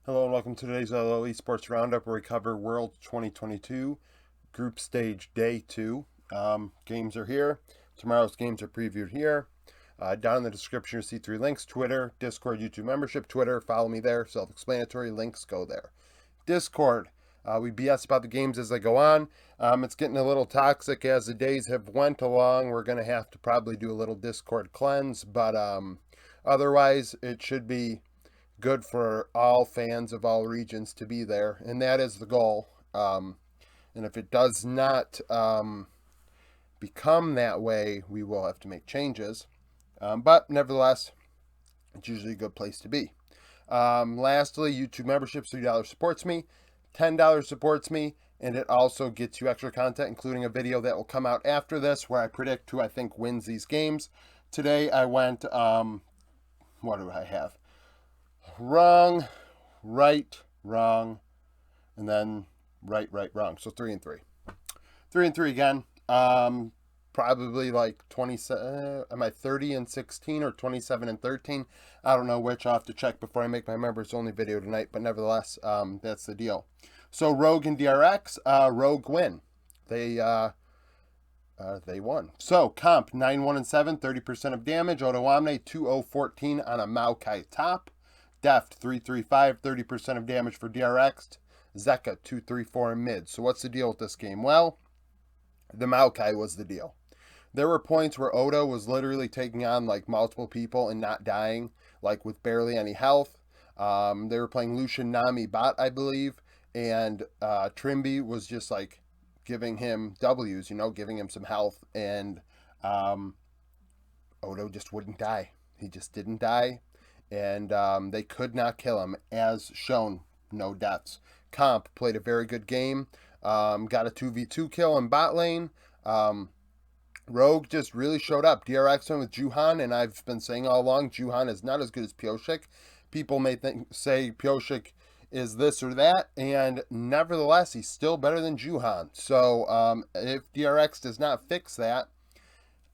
Hello and welcome to today's Esports Roundup, where we cover World 2022 Group Stage Day 2. Games are here. Tomorrow's games are previewed here. Down in the description, you'll see 3 links: Twitter, Discord, YouTube membership. Twitter, follow me there. Self-explanatory. Links go there. Discord, we BS about the games as they go on. It's getting a little toxic as the days have went along. We're going to have to probably do a little Discord cleanse, but otherwise it should be good for all fans of all regions to be there, and that is the goal. And if it does not become that way, we will have to make changes. But nevertheless, it's usually a good place to be. Lastly, YouTube membership, $3 supports me, $10 supports me, and it also gets you extra content, including a video that will come out after this where I predict who I think wins these games. Today I went, what do I have? Wrong, right, wrong, and then right, wrong. So 3 and 3. 3 and 3 again. Probably like 27. Am I 30 and 16 or 27 and 13? I don't know which. I'll have to check before I make my members only video tonight. But nevertheless, that's the deal. So Rogue and DRX, Rogue win. They won. So comp 9-1-7, 30% of damage. Otoamne 2-0-14 on a Maokai top. Deft 3-3-5, 30% of damage for DRX. Zeka 2-3-4 in mid. So what's the deal with this game? Well, the Maokai was the deal. There were points where Odo was literally taking on like multiple people and not dying, like with barely any health. They were playing Lucian Nami bot, I believe, and Trimby was just like giving him W's, giving him some health, and Odo just wouldn't die. He just didn't die, and they could not kill him, as shown, no deaths. Comp played a very good game, got a 2v2 kill in bot lane. Rogue just really showed up. DRX went with Juhan, and I've been saying all along, Juhan is not as good as Pioshik. People may say Pioshik is this or that, and nevertheless, he's still better than Juhan. So if DRX does not fix that,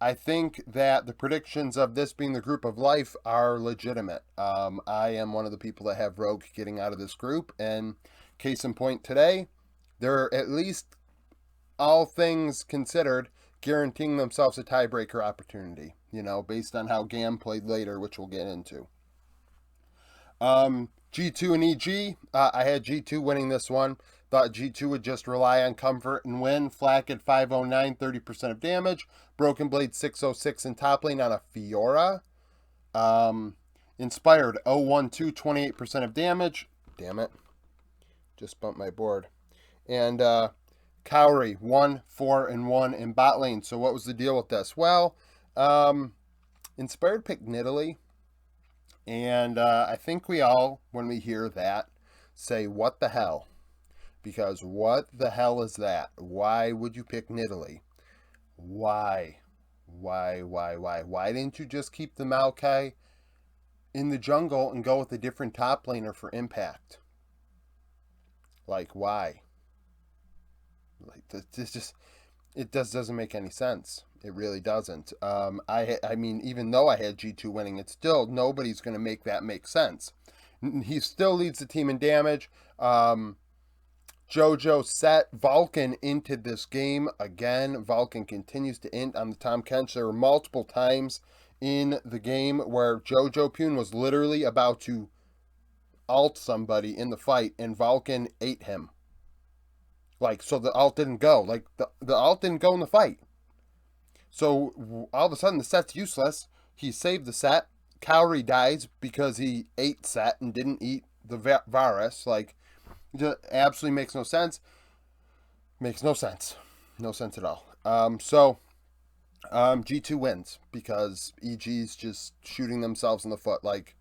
I think that the predictions of this being the group of life are legitimate. I am one of the people that have Rogue getting out of this group, and case in point today, they're at least, all things considered, guaranteeing themselves a tiebreaker opportunity, based on how Gam played later, which we'll get into. G2 and EG, I had G2 winning this one. Thought G2 would just rely on comfort and win. Flack at 509, 30% of damage. Broken Blade 606 in top lane on a Fiora. Inspired 012, 28% of damage. Damn it. Just bumped my board. And Cowrie 1-4-1 in bot lane. So what was the deal with this? Well, Inspired picked Nidalee. And I think we all, when we hear that, say, what the hell? Because what the hell is that? Why would you pick Nidalee? Why? Why didn't you just keep the Maokai in the jungle and go with a different top laner for impact? Like, why? Like, it doesn't make any sense. It really doesn't. I mean, even though I had G2 winning, it's still, nobody's going to make that make sense. He still leads the team in damage. Jojo set Vulcan into this game again. Vulcan continues to int on the Tom Kench. There were multiple times in the game where Jojo Pune was literally about to ult somebody in the fight, and Vulcan ate him. Like, so the ult didn't go. Like, the ult didn't go in the fight. So, all of a sudden, the set's useless. He saved the set. Cowrie dies because he ate set and didn't eat the Varus. Like, it absolutely makes no sense. Makes no sense. No sense at all. G2 wins because EG's just shooting themselves in the foot. Like,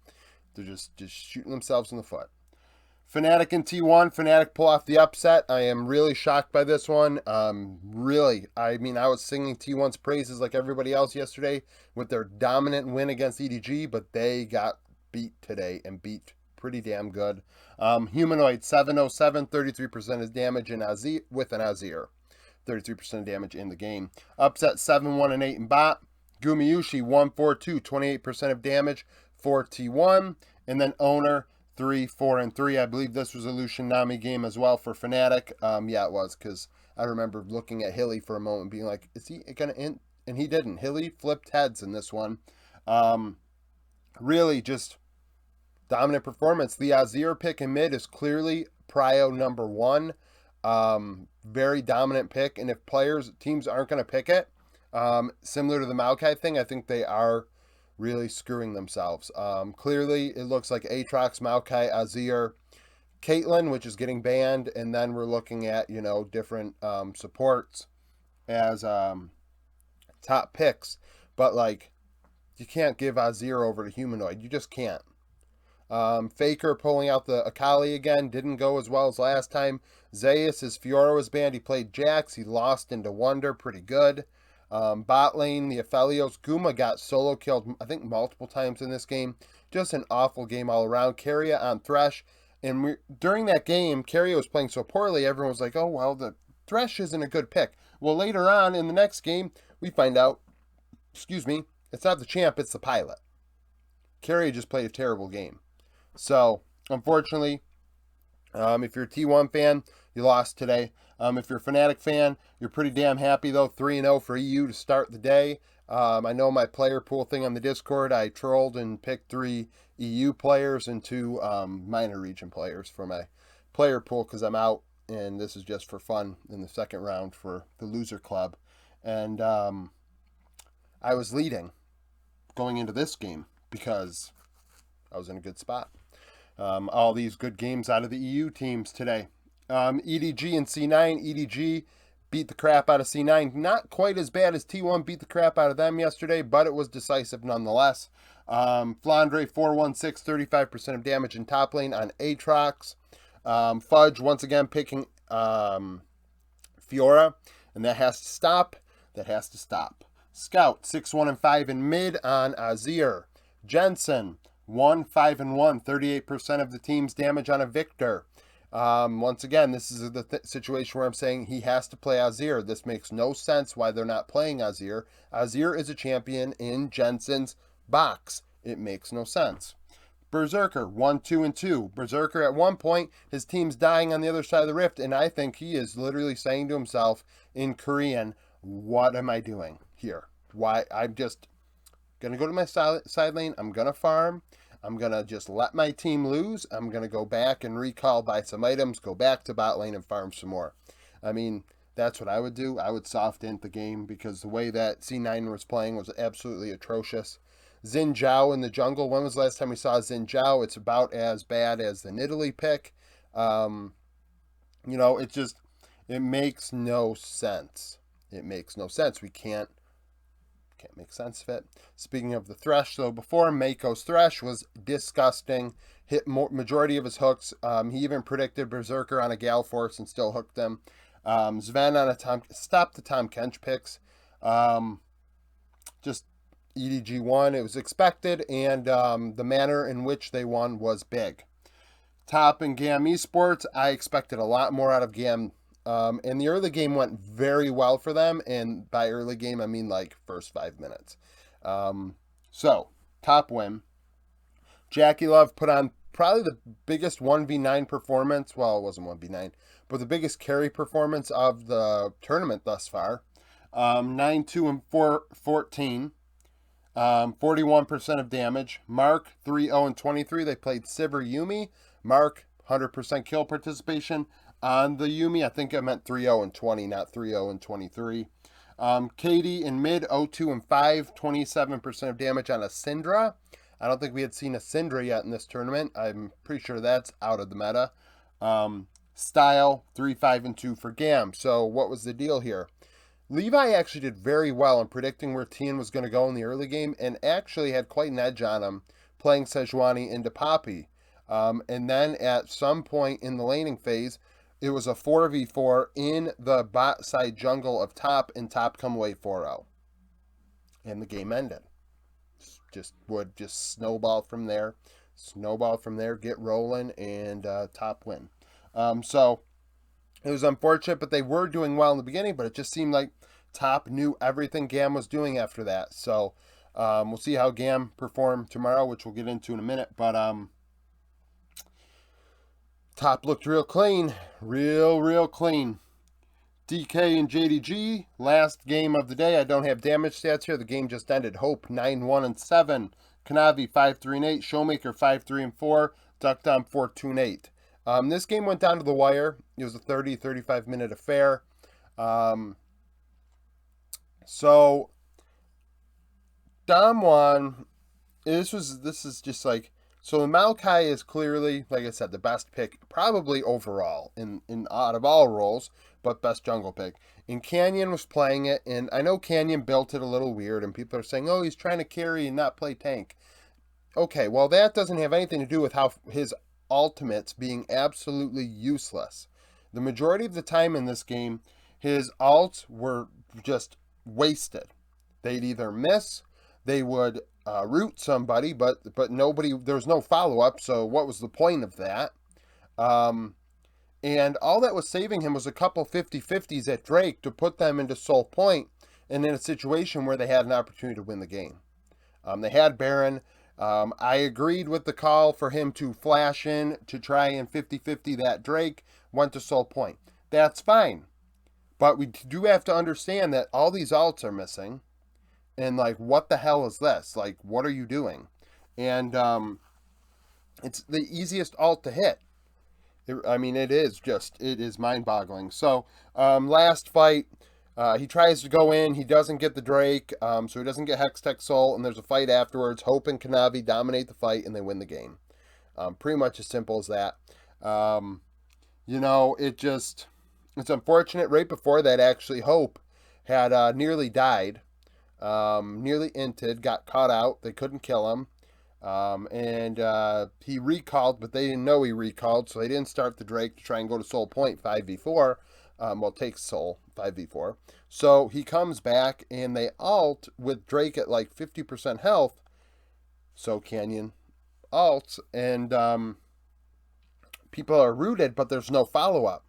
they're just shooting themselves in the foot. Fnatic and T1. Fnatic pull off the upset. I am really shocked by this one. Really. I mean, I was singing T1's praises like everybody else yesterday with their dominant win against EDG, but they got beat today and beat pretty damn good. Humanoid 707, 33% of damage in with an Azir. 33% of damage in the game. Upset 7-1-8 in bot. Gumayushi 142, 28% of damage for T1. And then Owner 3, 4, and 3. I believe this was a Lucian Nami game as well for Fnatic. Yeah, it was, because I remember looking at Hilly for a moment being like, is he going to end? And he didn't. Hilly flipped heads in this one. Really just dominant performance. The Azir pick in mid is clearly prio number 1. Very dominant pick. And if teams aren't going to pick it, similar to the Maokai thing, I think they are really screwing themselves. Clearly, it looks like Aatrox, Maokai, Azir, Caitlyn, which is getting banned, and then we're looking at, different supports as top picks. But, you can't give Azir over to Humanoid. You just can't. Faker pulling out the Akali again. Didn't go as well as last time. Zeus, his Fiora was banned. He played Jax. He lost into Wonder. Pretty good. Bot lane, the Aphelios. Guma got solo killed, I think, multiple times in this game. Just an awful game all around. Keria on Thresh. And during that game, Keria was playing so poorly, everyone was like, oh, well, the Thresh isn't a good pick. Well, later on in the next game, we find out, it's not the champ, it's the pilot. Keria just played a terrible game. So, unfortunately, if you're a T1 fan, you lost today. If you're a Fnatic fan, you're pretty damn happy, though. 3-0 for EU to start the day. I know my player pool thing on the Discord, I trolled and picked 3 EU players and 2 minor region players for my player pool because I'm out, and this is just for fun in the second round for the loser club. And I was leading going into this game because I was in a good spot. All these good games out of the EU teams today. EDG and C9. EDG beat the crap out of C9. Not quite as bad as T1 beat the crap out of them yesterday, but it was decisive nonetheless. Flandre 416, 35% of damage in top lane on Aatrox. Fudge once again picking Fiora, and that has to stop. Scout 6-1-5 in mid on Azir. Jensen 1-5-1, 38% of the team's damage on a Victor. Once again, this is the situation where I'm saying he has to play Azir. This makes no sense why they're not playing Azir. Azir is a champion in Jensen's box. It makes no sense. Berserker 1-2-2. Berserker at one point, his team's dying on the other side of the rift, and I think he is literally saying to himself in Korean, what am I doing here? Why? I'm just going to go to my side lane. I'm going to farm. I'm going to just let my team lose. I'm going to go back and recall, buy some items, go back to bot lane and farm some more. I mean, that's what I would do. I would soft int the game because the way that C9 was playing was absolutely atrocious. Xin Zhao in the jungle. When was the last time we saw Xin Zhao? It's about as bad as the Nidalee pick. It makes no sense. It makes no sense. We can't make sense of it. Speaking of the Thresh, though, before Mako's Thresh was disgusting. Hit majority of his hooks. He even predicted Berserker on a Gale Force and still hooked them. Sven on a Tom. Stop the Tom Kench picks. Just EDG won. It was expected, and the manner in which they won was big. Top and GAM Esports, I expected a lot more out of GAM. And the early game went very well for them. And by early game, I mean first 5 minutes. So, top win. Jackie Love put on probably the biggest 1v9 performance. Well, it wasn't 1v9, but the biggest carry performance of the tournament thus far. 9-2-14. 41% of damage. Mark 3-0-23. They played Sivir Yumi. Mark 100% kill participation on the Yumi. I think I meant 3-0-20, not 3-0-23. Katie in mid 0-2-5, 27% of damage on a Syndra. I don't think we had seen a Syndra yet in this tournament. I'm pretty sure that's out of the meta. Style 3-5-2 for GAM. So what was the deal here? Levi actually did very well in predicting where Tien was going to go in the early game and actually had quite an edge on him playing Sejuani into Poppy. And then at some point in the laning phase, it was a 4v4 in the bot side jungle of top, and top come away 4-0. And the game ended. Just snowball from there, get rolling, and top win. So it was unfortunate, but they were doing well in the beginning, but it just seemed like top knew everything GAM was doing after that. So we'll see how GAM perform tomorrow, which we'll get into in a minute. But Top looked real clean. Real clean. DK and JDG, last game of the day. I don't have damage stats here. The game just ended. Hope 9-1-7. Kanavi 5-3-8. Showmaker 5-3-4. Duckdown 4-2-8. This game went down to the wire. It was a 30-35 minute affair. So Dom won. This is just like, so Maokai is clearly, like I said, the best pick probably overall in out of all roles, but best jungle pick. And Canyon was playing it, and I know Canyon built it a little weird, and people are saying, oh, he's trying to carry and not play tank. Okay, well, that doesn't have anything to do with how his ultimates being absolutely useless. The majority of the time in this game, his ults were just wasted. They'd either miss, they would root somebody, but nobody, there was no follow-up, so what was the point of that? And all that was saving him was a couple 50-50s at Drake to put them into Soul Point and in a situation where they had an opportunity to win the game. They had Baron. I agreed with the call for him to flash in to try and 50-50 that Drake, went to Soul Point. That's fine. But we do have to understand that all these ults are missing. And, like, what the hell is this? Like, what are you doing? And it's the easiest ult to hit. It is mind-boggling. So, last fight, he tries to go in. He doesn't get the Drake, so he doesn't get Hextech Soul. And there's a fight afterwards. Hope and Kanavi dominate the fight, and they win the game. Pretty much as simple as that. It's unfortunate. Right before that, actually, Hope had nearly died. Nearly inted, got caught out. They couldn't kill him. He recalled, but they didn't know he recalled, so they didn't start the Drake to try and go to Soul Point 5v4. Take Soul 5v4. So he comes back, and they ult with Drake at like 50% health. So Canyon ults, and people are rooted, but there's no follow-up.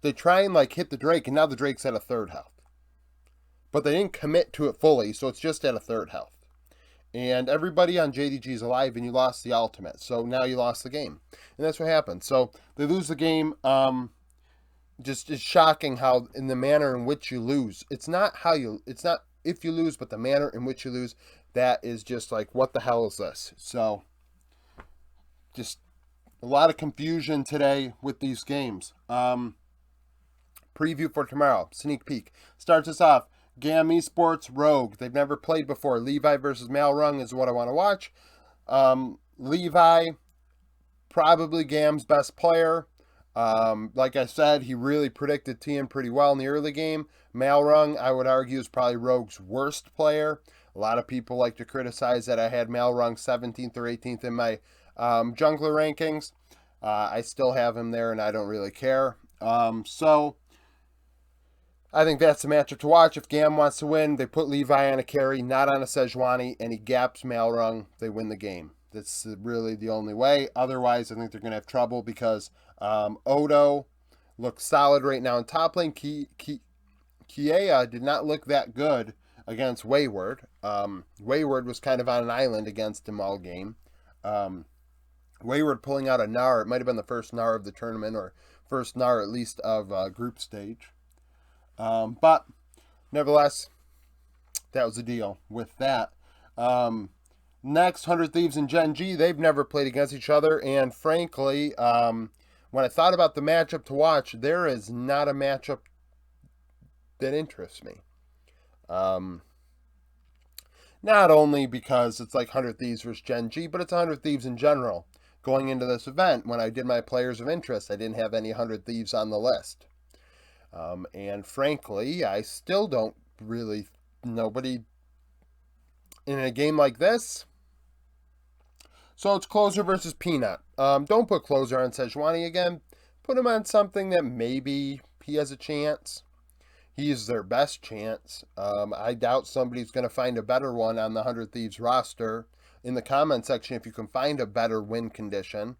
They try and like hit the Drake, and now the Drake's at a third health. But they didn't commit to it fully, so it's just at a third health. And everybody on JDG is alive, and you lost the ultimate. So now you lost the game. And that's what happened. So they lose the game. It's shocking how, in the manner in which you lose. It's not if you lose, but the manner in which you lose. That is just like, what the hell is this? So, just a lot of confusion today with these games. Preview for tomorrow. Sneak peek. Starts us off. Gam Esports, Rogue. They've never played before. Levi versus Malrung is what I want to watch. Levi, probably Gam's best player. Like I said, he really predicted TN pretty well in the early game. Malrung, I would argue, is probably Rogue's worst player. A lot of people like to criticize that I had Malrung 17th or 18th in my jungler rankings. I still have him there, and I don't really care. So I think that's the matchup to watch. If Gam wants to win, they put Levi on a carry, not on a Sejuani, and he gaps Malrung. They win the game. That's really the only way. Otherwise, I think they're going to have trouble because Odo looks solid right now in top lane. Kiea did not look that good against Wayward. Wayward was kind of on an island against him all game. Wayward pulling out a Gnar. It might have been the first Gnar of the tournament, or first Gnar at least of group stage. But nevertheless, that was the deal with that. Next, 100 Thieves and Gen G, they've never played against each other. And frankly, when I thought about the matchup to watch, there is not a matchup that interests me. Not only because it's like 100 Thieves versus Gen G, but it's 100 Thieves in general. Going into this event, when I did my players of interest, I didn't have any 100 Thieves on the list. And frankly, I still don't really, nobody in a game like this. So it's Closer versus Peanut. Don't put Closer on Sejuani again. Put him on something that maybe he has a chance. He is their best chance. I doubt somebody's going to find a better one on the 100 Thieves roster. In the comment section, if you can find a better win condition.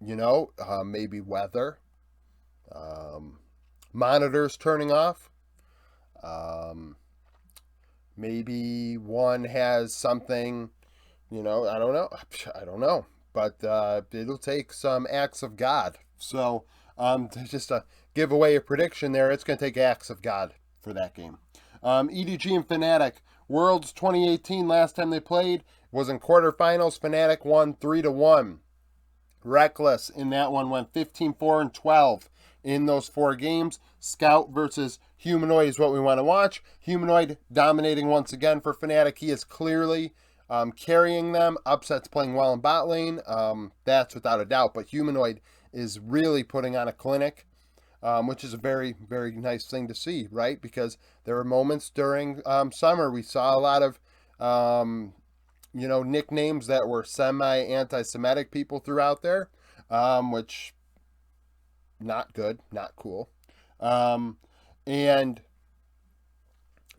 Maybe weather. Monitors turning off. Maybe one has something, I don't know. but it'll take some acts of God. So just to give away a prediction there, it's going to take acts of God for that game. EDG and Fnatic, Worlds 2018, last time they played was in quarterfinals. Fnatic won 3-1. Reckless in that one went 15-4 and 12 in those 4 games. Scout versus Humanoid is what we want to watch. Humanoid dominating once again for Fnatic. He is clearly carrying them. Upset's playing well in bot lane. That's without a doubt. But Humanoid is really putting on a clinic, which is a very, very nice thing to see, right? Because there were moments during summer we saw a lot of nicknames that were semi-anti-Semitic people threw out there, which not good, not cool. And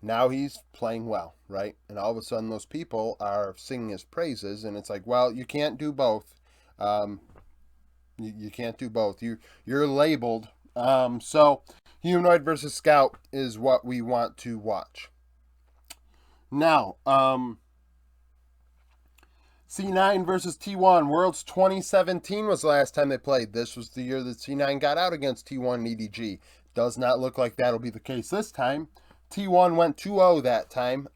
now he's playing well, right? And all of a sudden those people are singing his praises, and it's like, well, you can't do both. You can't do both. You're labeled. So Humanoid versus Scout is what we want to watch. Now, C9 versus T1. Worlds 2017 was the last time they played. This was the year that C9 got out against T1 and EDG. Does not look like that'll be the case this time. T1 went 2-0 that time.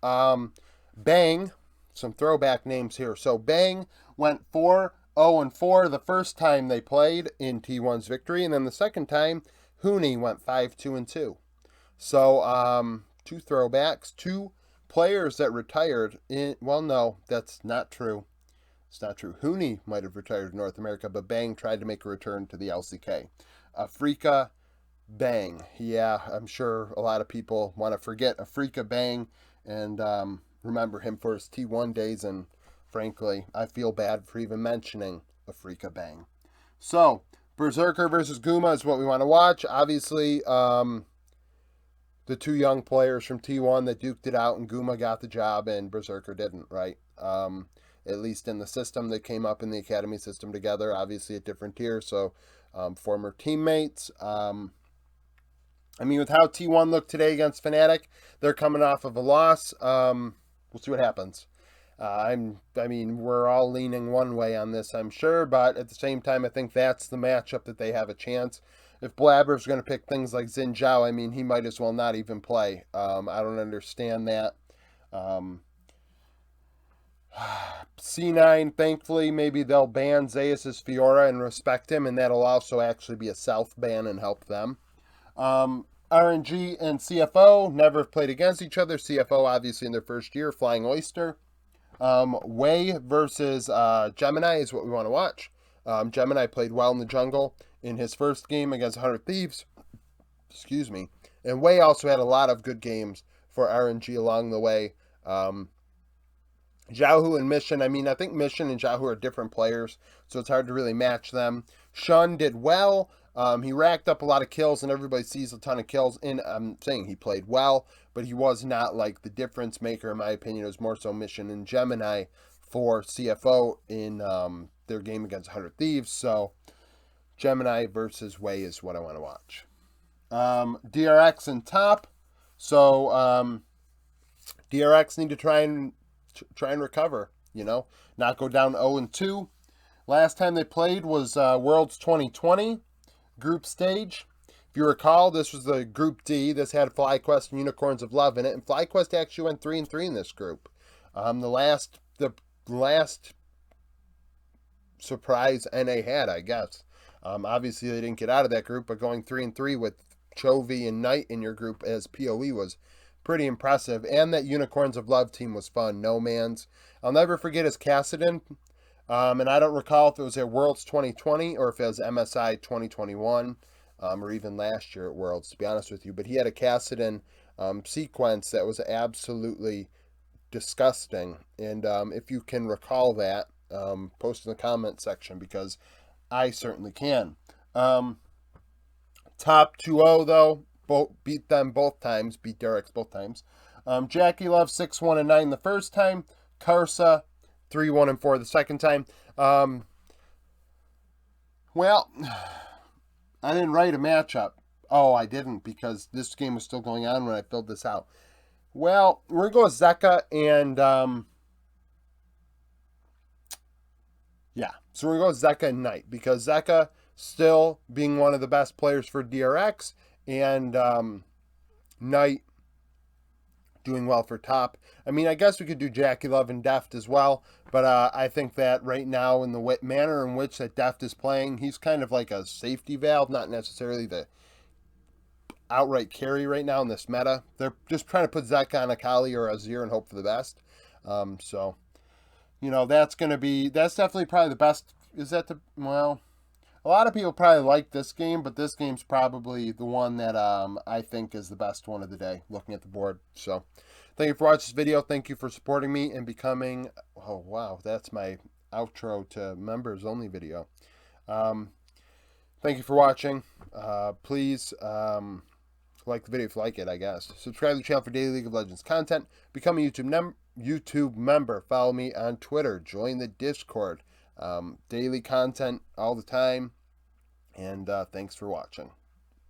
Bang, some throwback names here. So Bang went 4-0-4 the first time they played in T1's victory, and then the second time, Hooney went 5-2-2. So 2 throwbacks, 2 players that retired in. Well, no, that's not true. It's not true. Hooney might have retired in North America, but Bang tried to make a return to the LCK. Afrika Bang. Yeah, I'm sure a lot of people want to forget Afrika Bang and remember him for his T1 days, and frankly, I feel bad for even mentioning Afrika Bang. So, Berserker versus Guma is what we want to watch. Obviously, the 2 young players from T1 that duked it out, and Guma got the job and Berserker didn't, right? At least in the system. They came up in the academy system together, obviously at different tiers, so former teammates. With how T1 looked today against Fnatic, they're coming off of a loss. We'll see what happens. We're all leaning one way on this, I'm sure, but at the same time, I think that's the matchup that they have a chance. If Blabber's going to pick things like Xin Zhao, he might as well not even play. I don't understand that. C9, thankfully, maybe they'll ban Zeus' Fiora and respect him, and that'll also actually be a self-ban and help them. RNG and CFO never played against each other. CFO, obviously, in their first year, Flying Oyster. Wei versus Gemini is what we want to watch. Gemini played well in the jungle in his first game against 100 Thieves. Excuse me. And Wei also had a lot of good games for RNG along the way. Zhaohu and Mission, I think Mission and Zhaohu are different players, so it's hard to really match them. Shun did well. He racked up a lot of kills, and everybody sees a ton of kills. And I'm saying he played well, but he was not like the difference maker, in my opinion. It was more so Mission and Gemini for CFO in their game against 100 Thieves. So Gemini versus Wei is what I want to watch. DRX and top. So DRX need to try and recover, not go down 0-2. Last time they played was Worlds 2020 group stage. If you recall, this was the Group D. This had FlyQuest and Unicorns of Love in it, and FlyQuest actually went 3-3 in this group. The last surprise NA had, I guess. Obviously, they didn't get out of that group, but going 3-3 with Chovy and Knight in your group as PoE was pretty impressive. And that Unicorns of Love team was fun. No Man's. I'll never forget his Kassadin. And I don't recall if it was at Worlds 2020 or if it was MSI 2021 or even last year at Worlds, to be honest with you. But he had a Kassadin sequence that was absolutely disgusting. And if you can recall that, post in the comment section because I certainly can. Top 2-0 though. Beat them both times. Beat Derek's both times. Jackie Love 6-1-9 the first time. Karsa 3-1-4 the second time. Well, I didn't write a matchup. Oh, I didn't because this game was still going on when I filled this out. Well, we're going to go with Zeka and So we're going to go Zeka and Knight, because Zeka still being one of the best players for DRX, and Knight doing well for top. I mean, I guess we could do Jackie Love and Deft as well, but I think that right now, in the manner in which that Deft is playing, he's kind of like a safety valve, not necessarily the outright carry right now in this meta. They're just trying to put Zeka on a Kali or a Azir and hope for the best. So, that's definitely probably the best. Is that well, a lot of people probably like this game, but this game's probably the one that I think is the best one of the day, looking at the board. So, thank you for watching this video. Thank you for supporting me and becoming, oh wow, that's my outro to members only video. Thank you for watching. Please like the video if you like it, I guess. Subscribe to the channel for daily League of Legends content. Become a YouTube member. Follow me on Twitter. Join the Discord. Daily content all the time. And thanks for watching.